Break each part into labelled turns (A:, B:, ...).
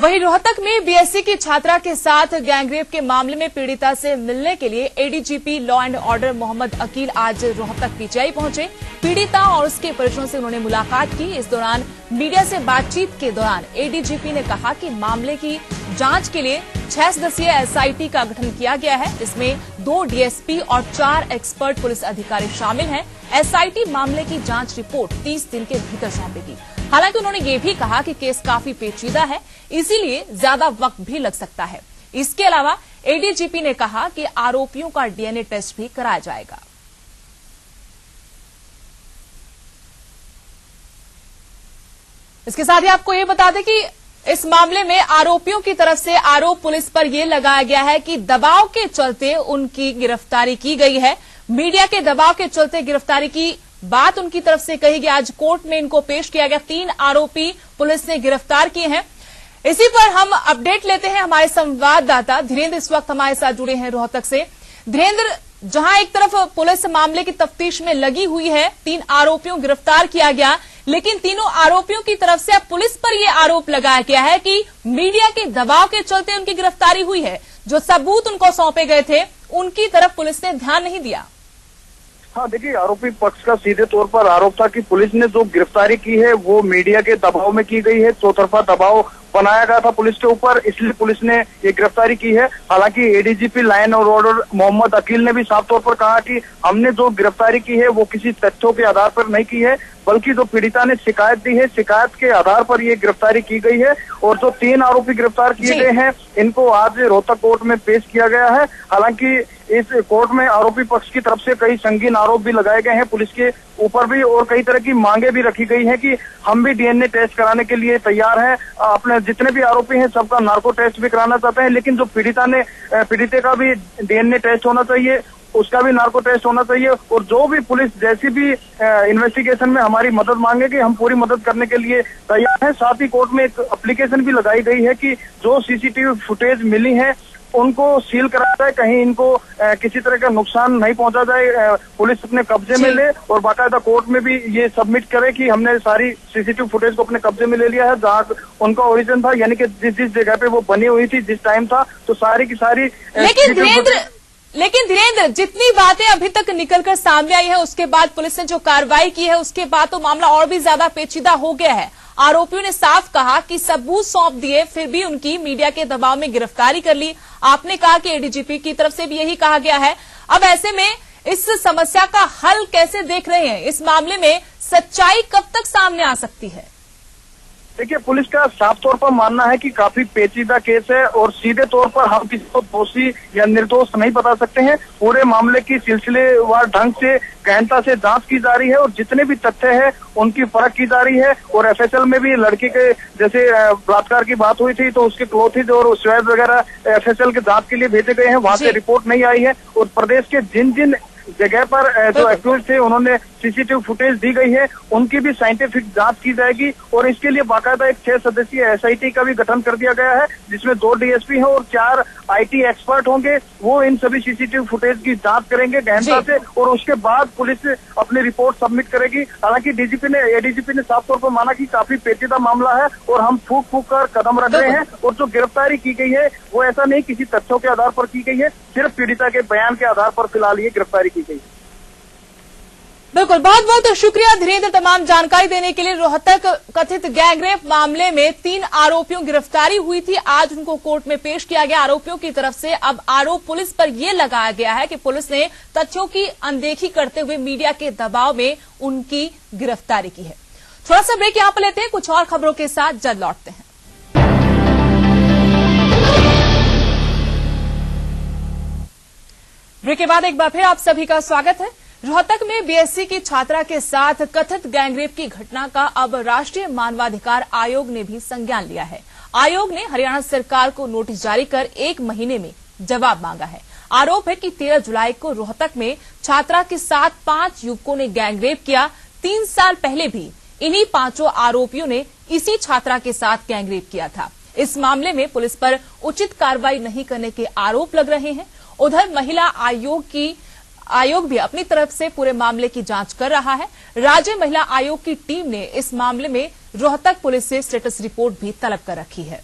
A: वहीं रोहतक में बीएससी की छात्रा के साथ गैंगरेप के मामले में पीड़िता से मिलने के लिए ADGP law and order Mohammad Akil आज रोहतक पीजीआई पहुंचे। पीड़िता और उसके परिजनों से उन्होंने मुलाकात की। इस दौरान मीडिया से बातचीत के दौरान एडीजीपी ने कहा कि मामले की जांच के लिए 6 सदस्यीय एसआईटी का गठन किया गया है। इसमें 2 डीएसपी और 4 एक्सपर्ट पुलिस अधिकारी शामिल हैं। एसआईटी मामले की जांच रिपोर्ट 30 दिन के भीतर सौंपेगी। हालांकि उन्होंने ये भी कहा कि केस काफी पेचीदा है, इसीलिए ज्यादा वक्त भी लग सकता है। इसके अलावा एडीजीपी ने कहा कि आरोपियों का डीएनए टेस्ट भी कराया जाएगा। इसके साथ ही आपको ये बता दें कि इस मामले में आरोपियों की तरफ से आरोप पुलिस पर यह लगाया गया है कि दबाव के चलते उनकी गिरफ्तारी की गई है। मीडिया के दबाव के चलते गिरफ्तारी की बात उनकी तरफ से कही गई। आज कोर्ट में इनको पेश किया गया। 3 आरोपी पुलिस ने गिरफ्तार किए हैं। इसी पर हम अपडेट लेते हैं। हमारे संवाददाता धीरेन्द्र इस वक्त हमारे साथ जुड़े हैं रोहतक से। धीरेन्द्र, जहां एक तरफ पुलिस मामले की तफ्तीश में लगी हुई है, 3 आरोपियों गिरफ्तार किया गया, लेकिन तीनों आरोपियों की तरफ से अब पुलिस पर यह आरोप लगाया गया है कि मीडिया के दबाव के चलते उनकी गिरफ्तारी हुई है। जो सबूत उनको सौंपे गए थे उनकी तरफ पुलिस ने ध्यान नहीं दिया।
B: हाँ, देखिए, आरोपी पक्ष का सीधे तौर पर आरोप था कि पुलिस ने जो गिरफ्तारी की है वो मीडिया के दबाव में की गई है। चौतरफा दबाव बनाया गया था पुलिस के ऊपर, इसलिए पुलिस ने ये गिरफ्तारी की है। हालांकि ADGP law and order Mohammad Akil ने भी साफ तौर पर कहा कि हमने जो गिरफ्तारी की है वो किसी तथ्यों के आधार पर नहीं की है, बल्कि जो पीड़िता ने शिकायत दी है, शिकायत के आधार पर ये गिरफ्तारी की गई है। और जो 3 आरोपी गिरफ्तार किए गए हैं इनको आज रोहतक कोर्ट में पेश किया गया है। हालांकि इस कोर्ट में आरोपी पक्ष की तरफ से कई संगीन आरोप भी लगाए गए हैं पुलिस के ऊपर भी, और कई तरह की मांगे भी रखी गई है कि हम भी डीएनए टेस्ट कराने के लिए तैयार हैं। अपने जितने भी आरोपी हैं सबका नार्को टेस्ट भी कराना चाहते हैं, लेकिन जो पीड़िते का भी डीएनए टेस्ट होना चाहिए, उसका भी नार्को टेस्ट होना चाहिए। और जो भी पुलिस जैसी भी इन्वेस्टिगेशन में हमारी मदद मांगेगी हम पूरी मदद करने के लिए तैयार हैं। साथ ही कोर्ट में एक एप्लीकेशन भी लगाई गई है कि जो सीसीटीवी फुटेज मिली है उनको सील कराया जाए, कहीं इनको किसी तरह का नुकसान नहीं पहुंचा जाए, पुलिस अपने कब्जे में ले और बाकायदा कोर्ट में भी ये सबमिट करे कि हमने सारी सीसीटीवी फुटेज को अपने कब्जे में ले लिया है जहाँ उनका ओरिजिन था, यानी कि जिस जगह पे वो बनी हुई थी, जिस टाइम था, तो सारी की सारी।
A: लेकिन धीरेन्द्र, जितनी बातें अभी तक निकलकर सामने आई है उसके बाद पुलिस ने जो कार्रवाई की है उसके बाद तो मामला और भी ज्यादा पेचीदा हो गया है। आरोपियों ने साफ कहा कि सबूत सौंप दिए, फिर भी उनकी मीडिया के दबाव में गिरफ्तारी कर ली। आपने कहा कि एडीजीपी की तरफ से भी यही कहा गया है। अब ऐसे में इस समस्या का हल कैसे देख रहे हैं? इस मामले में सच्चाई कब तक सामने आ सकती है?
B: देखिए, पुलिस का साफ तौर पर मानना है कि काफी पेचीदा केस है और सीधे तौर पर हम किसी को दोषी या निर्दोष नहीं बता सकते हैं। पूरे मामले की सिलसिलेवार ढंग से गहनता से जांच की जा रही है और जितने भी तथ्य है उनकी परख की जा रही है। और एफएसएल में भी लड़की के जैसे बलात्कार की बात हुई थी तो उसके क्लोथिज और स्वैब वगैरह एफएसएल के जांच के लिए भेजे गए हैं, वहां से रिपोर्ट नहीं आई है। और प्रदेश के जिन जगह पर जो एक्यूज थे उन्होंने सीसीटीवी फुटेज दी गई है उनकी भी साइंटिफिक जांच की जाएगी। और इसके लिए बाकायदा एक 6 सदस्यीय एसआईटी का भी गठन कर दिया गया है, जिसमें 2 डीएसपी हैं और 4 आईटी एक्सपर्ट होंगे। वो इन सभी सीसीटीवी फुटेज की जांच करेंगे गहनता से और उसके बाद पुलिस अपनी रिपोर्ट सबमिट करेगी। हालांकि एडीजीपी ने साफ तौर पर माना कि काफी पेचीदा मामला है और हम फूक कर कदम रख रहे हैं। और जो गिरफ्तारी की गई है वो ऐसा नहीं किसी तथ्यों के आधार पर की गई है, सिर्फ पीड़िता के बयान के आधार पर फिलहाल ये गिरफ्तारी की गई।
A: बिल्कुल, बहुत बहुत शुक्रिया धीरेन्द्र तमाम जानकारी देने के लिए। रोहतक कथित गैंगरेप मामले में 3 आरोपियों गिरफ्तारी हुई थी, आज उनको कोर्ट में पेश किया गया। आरोपियों की तरफ से अब आरोप पुलिस पर यह लगाया गया है कि पुलिस ने तथ्यों की अनदेखी करते हुए मीडिया के दबाव में उनकी गिरफ्तारी की है। थोड़ा सा ब्रेक यहां पर लेते हैं, कुछ और खबरों के साथ जल्द लौटते हैं। ब्रेक के बाद एक बार फिर आप सभी का स्वागत है। रोहतक में बीएससी की छात्रा के साथ कथित गैंगरेप की घटना का अब राष्ट्रीय मानवाधिकार आयोग ने भी संज्ञान लिया है। आयोग ने हरियाणा सरकार को नोटिस जारी कर 1 महीने में जवाब मांगा है। आरोप है कि 13 जुलाई को रोहतक में छात्रा के साथ 5 युवकों ने गैंगरेप किया। 3 साल पहले भी इन्हीं 5 आरोपियों ने इसी छात्रा के साथ गैंगरेप किया था। इस मामले में पुलिस पर उचित कार्रवाई नहीं करने के आरोप लग रहे हैं। उधर महिला आयोग भी अपनी तरफ से पूरे मामले की जांच कर रहा है। राज्य महिला आयोग की टीम ने इस मामले में रोहतक पुलिस से स्टेटस रिपोर्ट भी तलब कर रखी है।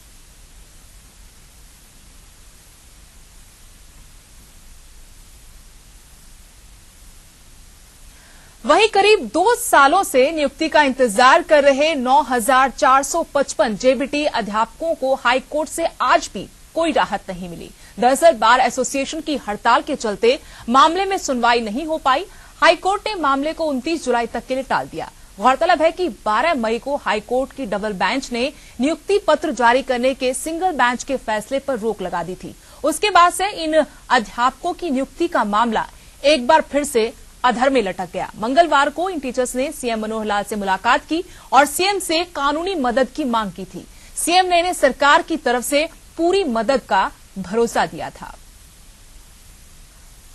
A: वहीं करीब 2 सालों से नियुक्ति का इंतजार कर रहे 9,455 जेबीटी अध्यापकों को हाईकोर्ट से आज भी कोई राहत नहीं मिली। दरअसल बार एसोसिएशन की हड़ताल के चलते मामले में सुनवाई नहीं हो पाई। हाईकोर्ट ने मामले को 29 जुलाई तक के लिए टाल दिया। गौरतलब है कि 12 मई को हाईकोर्ट की डबल बेंच ने नियुक्ति पत्र जारी करने के सिंगल बेंच के फैसले पर रोक लगा दी थी। उसके बाद से इन अध्यापकों की नियुक्ति का मामला एक बार फिर से अधर में लटक गया। मंगलवार को इन टीचर्स ने सीएम मनोहर लाल से मुलाकात की और सीएम से कानूनी मदद की मांग की थी। सीएम ने इन्हें सरकार की तरफ से पूरी मदद का भरोसा दिया था।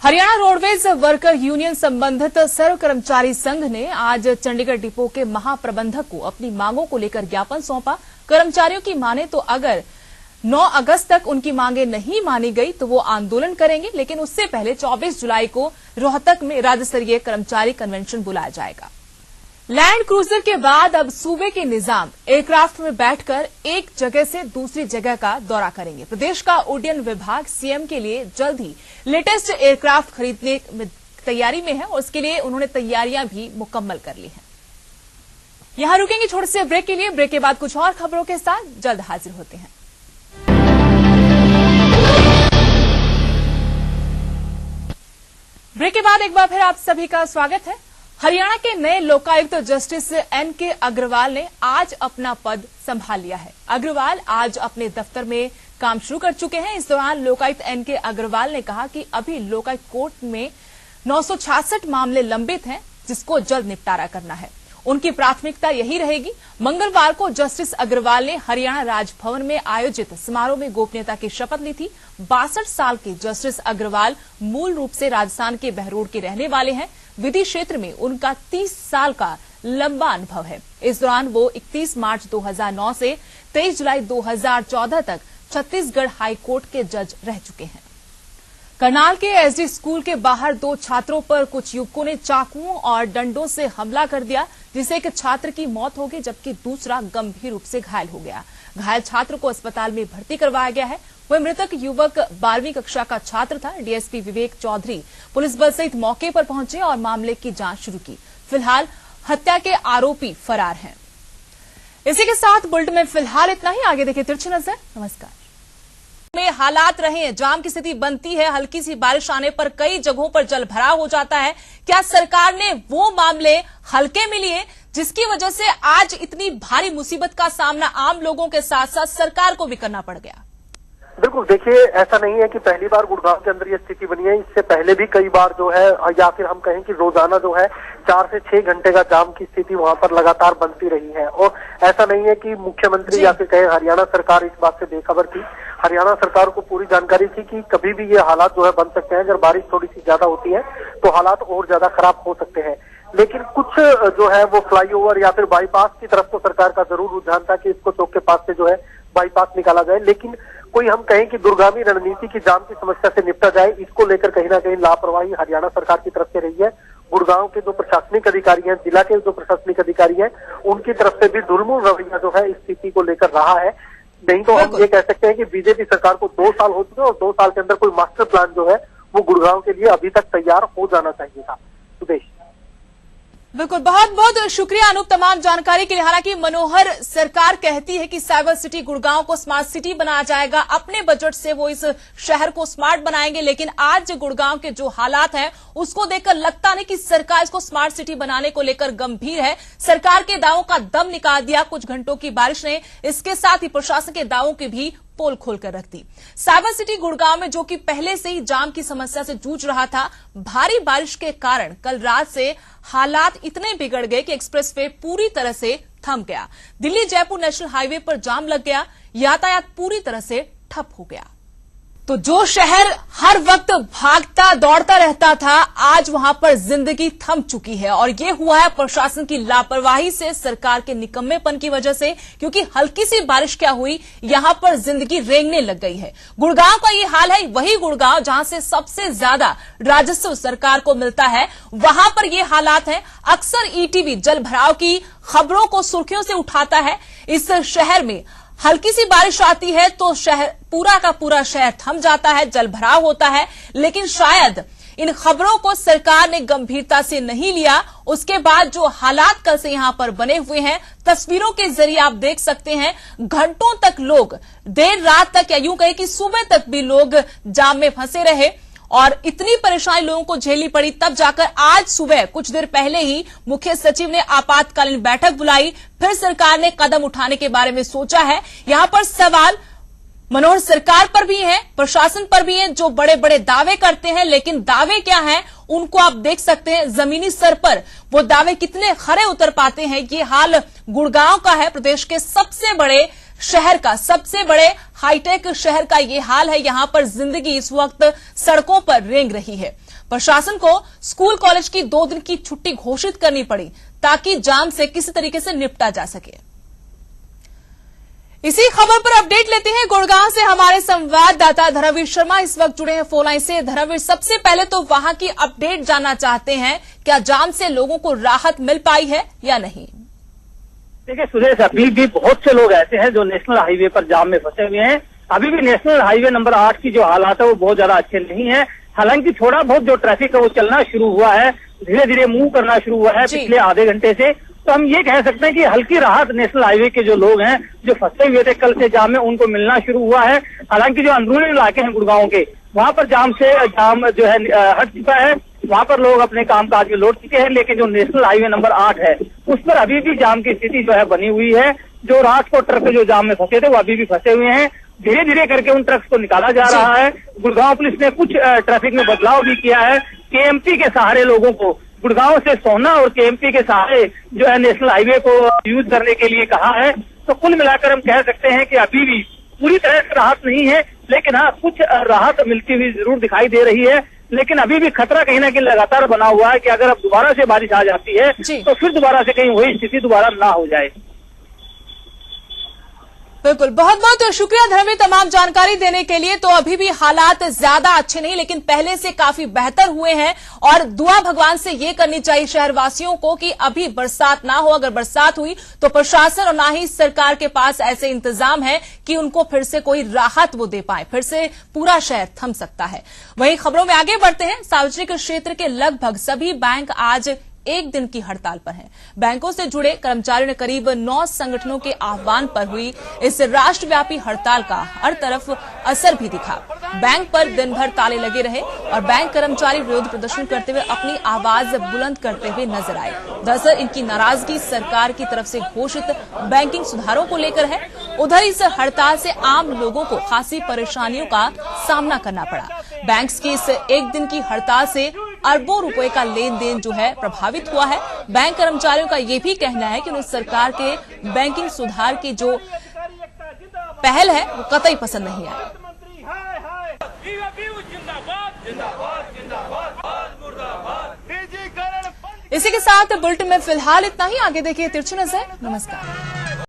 A: हरियाणा रोडवेज वर्कर यूनियन संबंधित सर्व कर्मचारी संघ ने आज चंडीगढ़ डिपो के महाप्रबंधक को अपनी मांगों को लेकर ज्ञापन सौंपा। कर्मचारियों की माने तो अगर 9 अगस्त तक उनकी मांगे नहीं मानी गई तो वो आंदोलन करेंगे, लेकिन उससे पहले 24 जुलाई को रोहतक में राज्य स्तरीय कर्मचारी कन्वेंशन बुलाया जाएगा। लैंड क्रूजर के बाद अब सूबे के निजाम एयरक्राफ्ट में बैठकर एक जगह से दूसरी जगह का दौरा करेंगे। प्रदेश का उड्डयन विभाग सीएम के लिए जल्द ही लेटेस्ट एयरक्राफ्ट खरीदने में तैयारी में है और उसके लिए उन्होंने तैयारियां भी मुकम्मल कर ली हैं। यहां रुकेंगे छोटे से ब्रेक के लिए। ब्रेक के बाद कुछ और खबरों के साथ जल्द हाजिर होते हैं। ब्रेक के बाद एक बार फिर आप सभी का स्वागत है। हरियाणा के नए लोकायुक्त जस्टिस एनके अग्रवाल ने आज अपना पद संभाल लिया है। अग्रवाल आज अपने दफ्तर में काम शुरू कर चुके हैं। इस दौरान लोकायुक्त एनके अग्रवाल ने कहा कि अभी लोकायुक्त कोर्ट में 966 मामले लंबित हैं, जिसको जल्द निपटारा करना है। उनकी प्राथमिकता यही रहेगी। मंगलवार को जस्टिस अग्रवाल ने हरियाणा राजभवन में आयोजित समारोह में गोपनीयता की शपथ ली थी। 62 साल के जस्टिस अग्रवाल मूल रूप से राजस्थान के बहरोड के रहने वाले हैं। विधि क्षेत्र में उनका 30 साल का लंबा अनुभव है। इस दौरान वो 31 मार्च 2009 से 23 जुलाई 2014 तक छत्तीसगढ़ हाईकोर्ट के जज रह चुके हैं। करनाल के एसडी स्कूल के बाहर 2 छात्रों पर कुछ युवकों ने चाकुओं और डंडों से हमला कर दिया, जिससे एक छात्र की मौत हो गई जबकि दूसरा गंभीर रूप से घायल हो गया। घायल छात्र को अस्पताल में भर्ती करवाया गया है। वह मृतक युवक 12वीं कक्षा का छात्र था। डीएसपी विवेक चौधरी पुलिस बल सहित मौके पर पहुंचे और मामले की जांच शुरू की। फिलहाल हत्या के आरोपी फरार हैं। इसी के साथ बुलेटिन में फिलहाल इतना ही। आगे देखिए तिरछी नजर। नमस्कार। में हालात रहे हैं, जाम की स्थिति बनती है, हल्की सी बारिश आने पर कई जगहों पर जल भराव हो जाता है। क्या सरकार ने वो मामले हल्के में लिए जिसकी वजह से आज इतनी भारी मुसीबत का सामना आम लोगों के साथ साथ सरकार को भी करना पड़ गया?
C: बिल्कुल, देखिए ऐसा नहीं है कि पहली बार गुड़गांव के अंदर ये स्थिति बनी है। इससे पहले भी कई बार जो है, या फिर हम कहें कि रोजाना जो है 4 से 6 घंटे का जाम की स्थिति वहां पर लगातार बनती रही है। और ऐसा नहीं है कि मुख्यमंत्री या फिर कहें हरियाणा सरकार इस बात से बेखबर थी। हरियाणा सरकार को पूरी जानकारी थी कि कभी भी ये हालात जो है बन सकते हैं। अगर बारिश थोड़ी सी ज्यादा होती है तो हालात और ज्यादा खराब हो सकते हैं। लेकिन कुछ जो है वो फ्लाईओवर या फिर बाईपास की तरफ तो सरकार का जरूर रुझान था कि इसको चौक के पास से जो है बाईपास निकाला जाए, लेकिन कोई हम कहें कि दूरगामी रणनीति की जाम की समस्या से निपटा जाए, इसको लेकर कहीं ना कहीं लापरवाही हरियाणा सरकार की तरफ से रही है। गुड़गांव के जो प्रशासनिक अधिकारी हैं, जिला के जो प्रशासनिक अधिकारी हैं, उनकी तरफ से भी ढुलमुल रवैया जो है इस स्थिति को लेकर रहा है। नहीं तो हम ये कह सकते हैं कि बीजेपी सरकार को 2 साल हो चुके और 2 साल के अंदर कोई मास्टर प्लान जो है वो गुड़गांव के लिए अभी तक तैयार हो जाना चाहिए था। सुदेश।
A: बिल्कुल, बहुत बहुत शुक्रिया अनूप तमाम जानकारी के लिए। हालांकि मनोहर सरकार कहती है कि साइबर सिटी गुड़गांव को स्मार्ट सिटी बनाया जाएगा, अपने बजट से वो इस शहर को स्मार्ट बनाएंगे, लेकिन आज गुड़गांव के जो हालात हैं उसको देखकर लगता नहीं कि सरकार इसको स्मार्ट सिटी बनाने को लेकर गंभीर है। सरकार के दावों का दम निकाल दिया कुछ घंटों की बारिश ने। इसके साथ ही प्रशासन के दावों की भी पोल खोलकर रख दी। साइबर सिटी गुड़गांव में जो कि पहले से ही जाम की समस्या से जूझ रहा था, भारी बारिश के कारण कल रात से हालात इतने बिगड़ गए कि एक्सप्रेसवे पूरी तरह से थम गया। दिल्ली जयपुर नेशनल हाईवे पर जाम लग गया, यातायात पूरी तरह से ठप हो गया। तो जो शहर हर वक्त भागता दौड़ता रहता था, आज वहां पर जिंदगी थम चुकी है। और ये हुआ है प्रशासन की लापरवाही से, सरकार के निकम्मेपन की वजह से। क्योंकि हल्की सी बारिश क्या हुई, यहां पर जिंदगी रेंगने लग गई है। गुड़गांव का ये हाल है, वही गुड़गांव जहां से सबसे ज्यादा राजस्व सरकार को मिलता है, वहां पर ये हालात हैं। अक्सर ईटीवी जल भराव की खबरों को सुर्खियों से उठाता है। इस शहर में हल्की सी बारिश आती है तो शहर पूरा का पूरा शहर थम जाता है, जल भराव होता है। लेकिन शायद इन खबरों को सरकार ने गंभीरता से नहीं लिया। उसके बाद जो हालात कल से यहां पर बने हुए हैं, तस्वीरों के जरिए आप देख सकते हैं, घंटों तक लोग, देर रात तक या यूं कहें कि सुबह तक भी लोग जाम में फंसे रहे और इतनी परेशानी लोगों को झेलनी पड़ी। तब जाकर आज सुबह कुछ देर पहले ही मुख्य सचिव ने आपातकालीन बैठक बुलाई, फिर सरकार ने कदम उठाने के बारे में सोचा है। यहां पर सवाल मनोहर सरकार पर भी है, प्रशासन पर भी है, जो बड़े बड़े दावे करते हैं, लेकिन दावे क्या हैं उनको आप देख सकते हैं जमीनी स्तर पर वो दावे कितने खरे उतर पाते हैं। ये हाल गुड़गांव का है, प्रदेश के सबसे बड़े शहर का, सबसे बड़े हाईटेक शहर का ये हाल है। यहां पर जिंदगी इस वक्त सड़कों पर रेंग रही है। प्रशासन को स्कूल कॉलेज की 2 दिन की छुट्टी घोषित करनी पड़ी ताकि जाम से किसी तरीके से निपटा जा सके। इसी खबर पर अपडेट लेते हैं। गुड़गांव से हमारे संवाददाता धर्मवीर शर्मा इस वक्त जुड़े हैं फोन लाइन से। धर्मवीर, सबसे पहले तो वहां की अपडेट जानना चाहते हैं, क्या जाम से लोगों को राहत मिल पाई है या नहीं?
D: देखिए सुरेश, अभी भी बहुत से लोग ऐसे हैं जो नेशनल हाईवे पर जाम में फंसे हुए हैं। अभी भी नेशनल हाईवे नंबर 8 की जो हालात है वो बहुत ज्यादा अच्छे नहीं है। हालांकि थोड़ा बहुत जो ट्रैफिक है वो चलना शुरू हुआ है, धीरे धीरे मूव करना शुरू हुआ है पिछले आधे घंटे से। तो हम ये कह सकते हैं कि हल्की राहत नेशनल हाईवे के जो लोग हैं जो फंसे हुए थे कल से जाम में, उनको मिलना शुरू हुआ है। हालांकि जो अंदरूनी इलाके हैं गुड़गांव के, वहां पर जाम जो है हट चुका है, वहां पर लोग अपने कामकाज में लौट चुके हैं। लेकिन जो नेशनल हाईवे नंबर 8 है उस पर अभी भी जाम की स्थिति जो है बनी हुई है। जो रात को ट्रक जो जाम में फंसे थे वो अभी भी फंसे हुए हैं। धीरे धीरे करके उन ट्रक्स को निकाला जा रहा है। गुड़गांव पुलिस ने कुछ ट्रैफिक में बदलाव भी किया है। केएमपी के सहारे लोगों को गुड़गांव से सोना और केएमपी के सहारे जो है नेशनल हाईवे को यूज करने के लिए कहा है। तो कुल मिलाकर हम कह सकते हैं कि अभी भी पूरी तरह से राहत नहीं है, लेकिन हाँ कुछ राहत मिलती हुई जरूर दिखाई दे रही है। लेकिन अभी भी खतरा कहीं ना कहीं लगातार बना हुआ है कि अगर अब दोबारा से बारिश आ जाती है तो फिर दोबारा से कहीं वही स्थिति दोबारा ना हो जाए।
A: बिल्कुल, बहुत बहुत शुक्रिया धर्मवीर तमाम जानकारी देने के लिए। तो अभी भी हालात ज्यादा अच्छे नहीं, लेकिन पहले से काफी बेहतर हुए हैं और दुआ भगवान से ये करनी चाहिए शहरवासियों को कि अभी बरसात ना हो। अगर बरसात हुई तो प्रशासन और ना ही सरकार के पास ऐसे इंतजाम है कि उनको फिर से कोई राहत वो दे पाए, फिर से पूरा शहर थम सकता है। वहीं खबरों में आगे बढ़ते हैं। सार्वजनिक क्षेत्र के लगभग सभी बैंक आज 1 दिन की हड़ताल पर हैं। बैंकों से जुड़े कर्मचारियों ने करीब 9 संगठनों के आह्वान पर हुई इस राष्ट्रव्यापी हड़ताल का हर तरफ असर भी दिखा। बैंक पर दिन भर ताले लगे रहे और बैंक कर्मचारी विरोध प्रदर्शन करते हुए अपनी आवाज बुलंद करते हुए नजर आए। दरअसल इनकी नाराजगी सरकार की तरफ से घोषित बैंकिंग सुधारों को लेकर है। उधर इस हड़ताल से आम लोगों को खासी परेशानियों का सामना करना पड़ा। बैंक्स की इस 1 दिन की हड़ताल से अरबों रुपए का लेन देन जो है प्रभावित हुआ है। बैंक कर्मचारियों का यह भी कहना है कि उन्हें सरकार के बैंकिंग सुधार की जो पहल है वो कतई पसंद नहीं है। इसी के साथ बुलेटिन में फिलहाल इतना ही। आगे देखिए तिरछी नजर। नमस्कार।